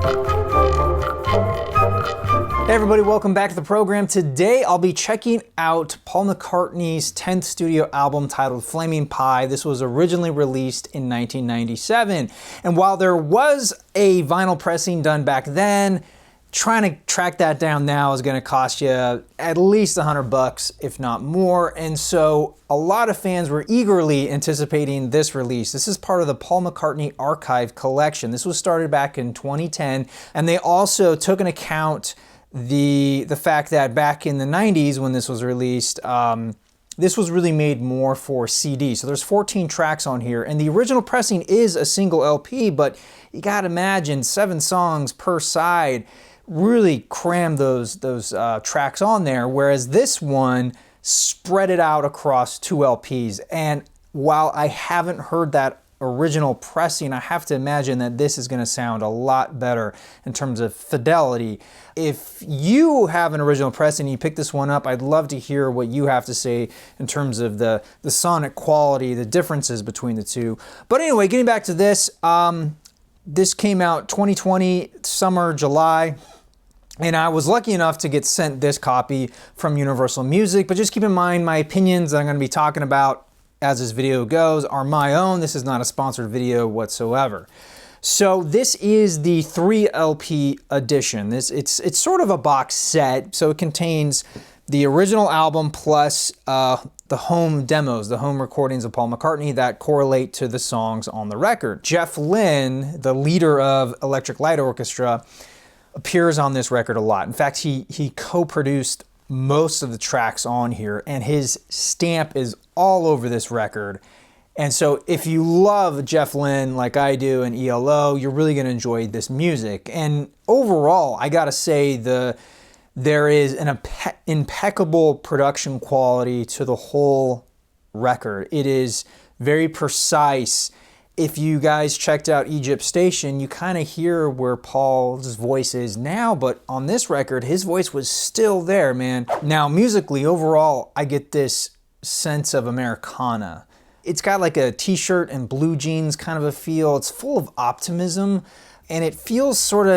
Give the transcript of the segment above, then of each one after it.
Hey everybody, welcome back to the program. Today I'll be checking out Paul McCartney's 10th studio album titled Flaming Pie. This was originally released in 1997. And while there was a vinyl pressing done back then, trying to track that down now is going to cost you at least $100, if not more. And so a lot of fans were eagerly anticipating this release. This is part of the Paul McCartney Archive collection. This was started back in 2010, and they also took into account the fact that back in the 90s when this was released, this was really made more for CD. So there's 14 tracks on here, and the original pressing is a single LP, but you gotta imagine 7 songs per side really cram those tracks on there, whereas this one spread it out across 2 LPs. And while I haven't heard that original pressing, I have to imagine that this is going to sound a lot better in terms of fidelity. If you have an original pressing and you pick this one up, I'd love to hear what you have to say in terms of the sonic quality, the differences between the two. But anyway, getting back to this, this came out 2020, summer, July. And I was lucky enough to get sent this copy from Universal Music, but just keep in mind my opinions that I'm going to be talking about as this video goes are my own. This is not a sponsored video whatsoever. So this is the 3 LP edition. It's sort of a box set, so it contains the original album plus the home demos, the home recordings of Paul McCartney that correlate to the songs on the record. Jeff Lynne, the leader of Electric Light Orchestra, appears on this record a lot. In fact, he co-produced most of the tracks on here, and his stamp is all over this record. And so if you love Jeff Lynne like I do and ELO, you're really going to enjoy this music. And overall, I gotta say there is an impeccable production quality to the whole record. It is very precise. If you guys checked out Egypt Station, you kind of hear where Paul's voice is now, but on this record, his voice was still there, man. Now, musically, overall, I get this sense of Americana. It's got like a t-shirt and blue jeans kind of a feel. It's full of optimism, and it feels sort of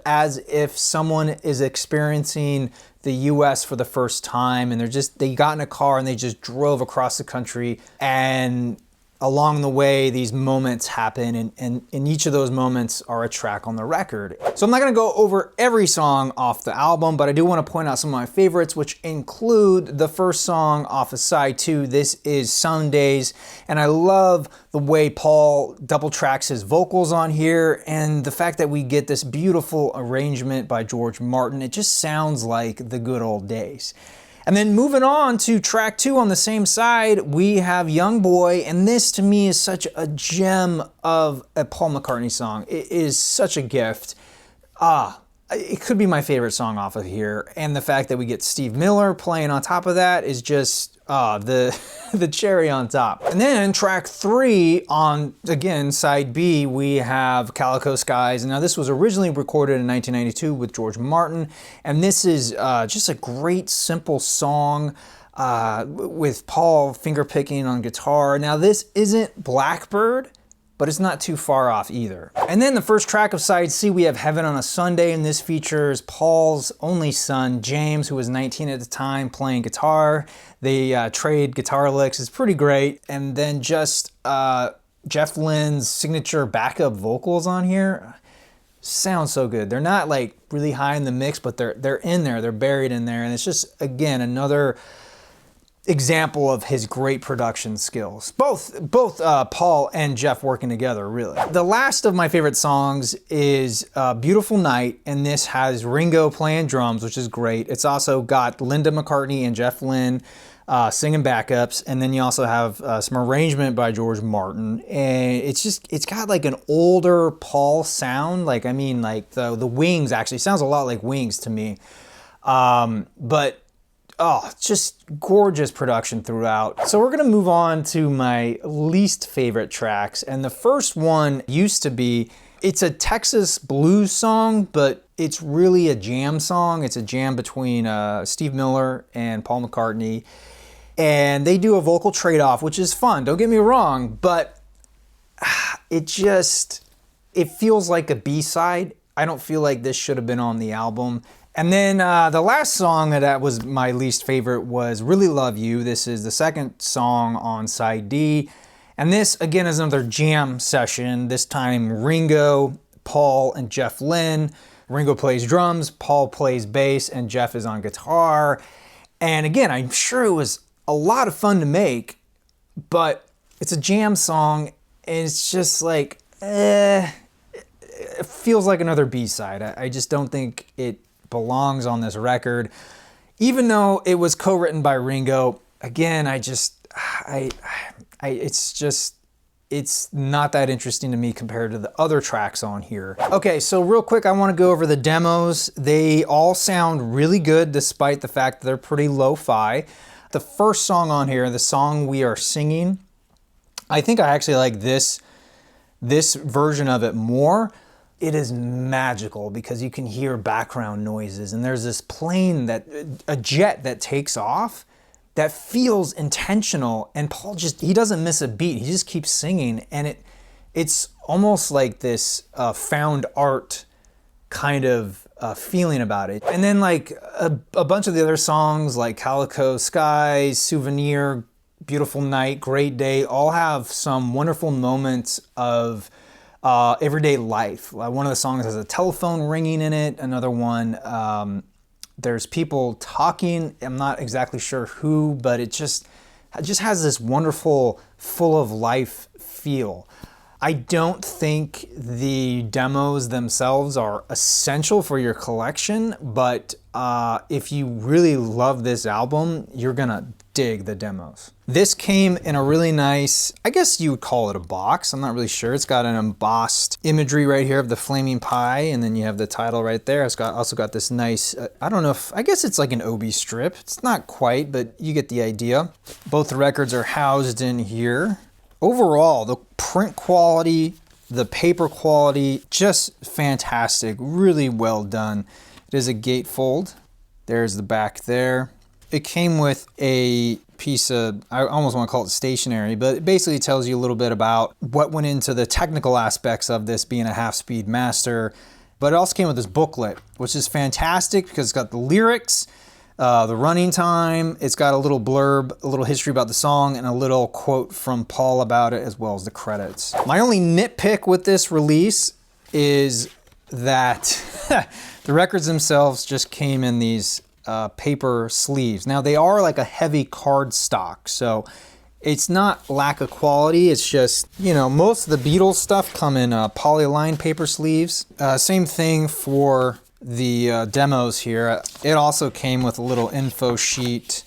as if someone is experiencing the US for the first time, and they got in a car and they just drove across the country, and along the way, these moments happen, and in each of those moments are a track on the record. So I'm not gonna go over every song off the album, but I do wanna point out some of my favorites, which include the first song off of side 2. This is Some Days, and I love the way Paul double tracks his vocals on here, and the fact that we get this beautiful arrangement by George Martin. It just sounds like the good old days. And then moving on to track 2 on the same side, we have Young Boy, and this to me is such a gem of a Paul McCartney song. It is such a gift. It could be my favorite song off of here, and the fact that we get Steve Miller playing on top of that is just the cherry on top. And then track 3 on, again, side B, we have Calico Skies. Now this was originally recorded in 1992 with George Martin, and this is just a great simple song with Paul fingerpicking on guitar. Now this isn't Blackbird, but it's not too far off either. And then the first track of side C, we have Heaven on a Sunday, and this features Paul's only son, James, who was 19 at the time, playing guitar. They trade guitar licks. It's pretty great. And then just Jeff Lynne's signature backup vocals on here sound so good. They're not like really high in the mix, but they're in there, they're buried in there. And it's just, again, another example of his great production skills. Both Paul and Jeff working together, really. The last of my favorite songs is Beautiful Night, and this has Ringo playing drums, which is great. It's also got Linda McCartney and Jeff Lynne singing backups, and then you also have some arrangement by George Martin, and it's got like an older Paul sound. Like, I mean, like the Wings actually sounds a lot like Wings to me, but just gorgeous production throughout. So we're gonna move on to my least favorite tracks, and the first one used to be, it's a Texas blues song, but it's really a jam song. It's a jam between Steve Miller and Paul McCartney, and they do a vocal trade-off, which is fun, don't get me wrong, but it it feels like a B-side. I don't feel like this should have been on the album. And then the last song that was my least favorite was Really Love You. This is the second song on side D. And this, again, is another jam session. This time Ringo, Paul, and Jeff Lynne. Ringo plays drums, Paul plays bass, and Jeff is on guitar. And again, I'm sure it was a lot of fun to make, but it's a jam song, and it's just like, it feels like another B-side. I just don't think it belongs on this record. Even though it was co-written by Ringo, again, it's not that interesting to me compared to the other tracks on here. Okay, so real quick, I want to go over the demos. They all sound really good despite the fact that they're pretty lo-fi. The first song on here, the song we are singing, I think I actually like this version of it more. It is magical because you can hear background noises, and there's this plane a jet that takes off that feels intentional, and Paul he doesn't miss a beat. He just keeps singing, and it's almost like this found art kind of feeling about it. And then like a bunch of the other songs like Calico Skies, Souvenir, Beautiful Night, Great Day, all have some wonderful moments of everyday life. One of the songs has a telephone ringing in it. Another one, there's people talking. I'm not exactly sure who, but it just has this wonderful, full of life feel. I don't think the demos themselves are essential for your collection, but if you really love this album, you're gonna dig the demos. This came in a really nice, I guess you would call it a box. I'm not really sure. It's got an embossed imagery right here of the Flaming Pie, and then you have the title right there. It's also got this nice, I don't know I guess it's like an Obi strip. It's not quite, but you get the idea. Both the records are housed in here. Overall, the print quality, the paper quality, just fantastic. Really well done. It is a gatefold. There's the back there. It came with a piece of, I almost want to call it stationery, but it basically tells you a little bit about what went into the technical aspects of this being a half-speed master. But it also came with this booklet, which is fantastic because it's got the lyrics, the running time, it's got a little blurb, a little history about the song, and a little quote from Paul about it, as well as the credits. My only nitpick with this release is that the records themselves just came in these paper sleeves. Now they are like a heavy card stock, so it's not lack of quality, it's just, you know, most of the Beatles stuff come in polyline paper sleeves. Same thing for the demos here. It also came with a little info sheet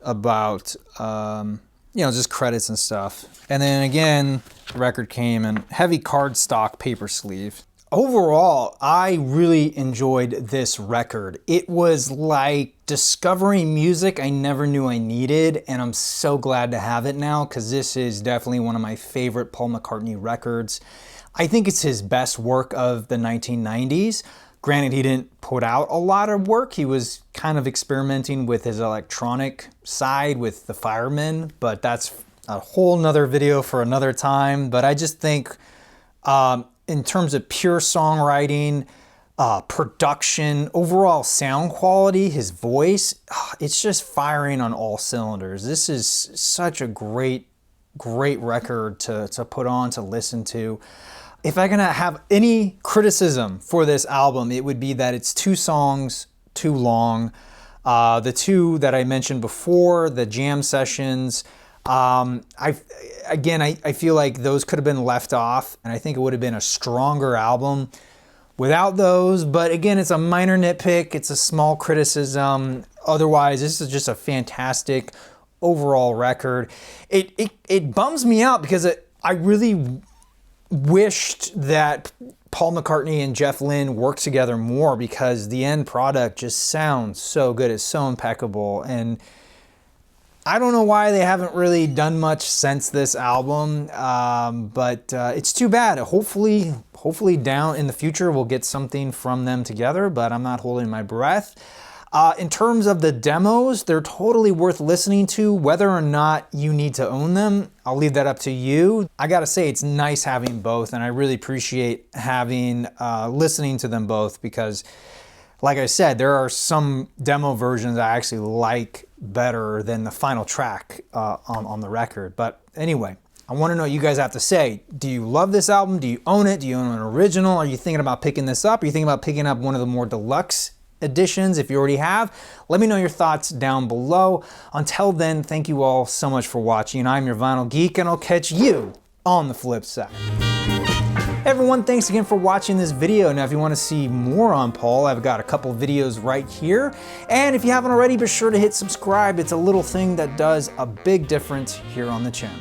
about, you know, just credits and stuff. And then again, the record came in heavy cardstock paper sleeve. Overall, I really enjoyed this record. It was like discovering music I never knew I needed, and I'm so glad to have it now because this is definitely one of my favorite Paul McCartney records. I think it's his best work of the 1990s. Granted, he didn't put out a lot of work. He was kind of experimenting with his electronic side with the Firemen, but that's a whole nother video for another time. But I just think in terms of pure songwriting, production, overall sound quality, his voice, it's just firing on all cylinders. This is such a great record to put on, to listen to. If I'm gonna have any criticism for this album, it would be that it's 2 songs too long. The 2 that I mentioned before, the jam sessions, I feel like those could have been left off, and I think it would have been a stronger album without those. But again, it's a minor nitpick. It's a small criticism. Otherwise, this is just a fantastic overall record. It bums me out because I really wished that Paul McCartney and Jeff Lynne worked together more because the end product just sounds so good. It's so impeccable. And I don't know why they haven't really done much since this album, but it's too bad. Hopefully down in the future we'll get something from them together, but I'm not holding my breath. In terms of the demos, they're totally worth listening to. Whether or not you need to own them, I'll leave that up to you. I gotta say, it's nice having both, and I really appreciate having listening to them both, because like I said, there are some demo versions I actually like better than the final track on the record. But anyway, I want to know what you guys have to say. Do you love this album? Do you own it? Do you own an original? Are you thinking about picking this up? Are you thinking about picking up one of the more deluxe editions if you already have? Let me know your thoughts down below. Until then, thank you all so much for watching. I'm your Vinyl Geek, and I'll catch you on the flip side. Hey everyone, thanks again for watching this video. Now if you want to see more on Paul, I've got a couple videos right here. And if you haven't already, be sure to hit subscribe. It's a little thing that does a big difference here on the channel.